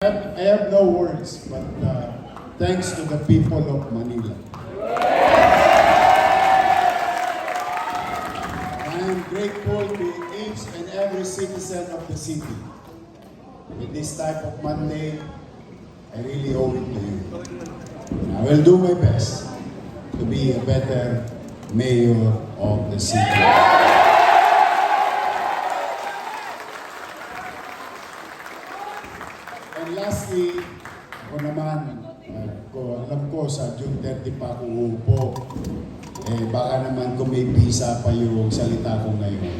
I have no words, but thanks to the people of Manila. I am grateful to each and every citizen of the city. With this type of Monday, I really owe it to you. I will do my best to be a better mayor of the city. And lastly, ako naman, alam ko sa June 30 pa ako uupo. Baka naman kung may visa pa yung salita ko ngayon.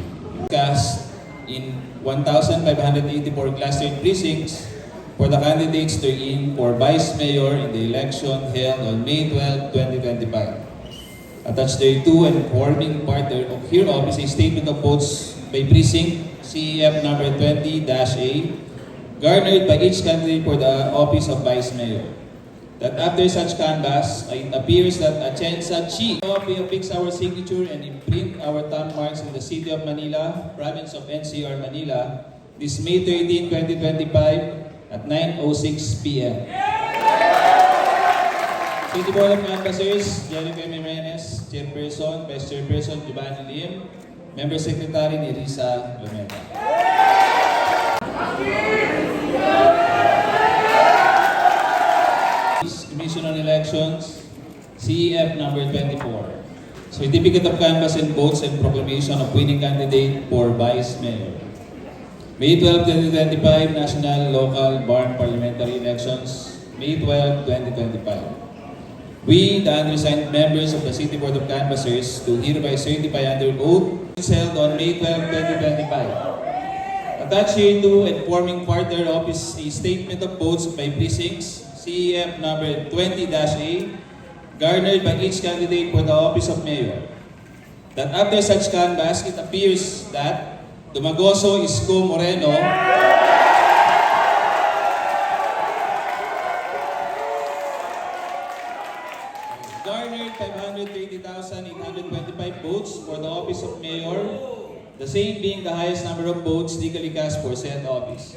Cast in 1,584 clustered precincts for the candidates to in for Vice Mayor in the election held on May 12, 2025. Attached thereto and forming part of hereof is a statement of votes by precinct CEF number 20-A garnered by each candidate for the office of Vice Mayor. That after such canvass, it appears that Atienza Chi will fix our signature and imprint our thumb marks in the City of Manila, Province of NCR Manila, this May 13, 2025 at 9:06 p.m. City Board of Canvassers, Jennifer Jimenez, Chairperson, Vice Chairperson Giovanni Lim, Member Secretary Nerissa Lumeta. Commission on Elections, CEF number 24. Certificate of Canvass and Votes and Proclamation of Winning Candidate for Vice Mayor. May 12, 2025, National, Local, Barn Parliamentary Elections, May 12, 2025. We, the undersigned members of the City Board of Canvassers, do hereby certify under oath held on May 12, 2025. Attached hereto and forming part thereof is a statement of votes by precincts, CEF number 20-A, garnered by each candidate for the office of mayor. That after such canvass, it appears that Dumagoso Isko Moreno garnered 520,825 votes for the office of mayor, the same being the highest number of votes legally cast for said office.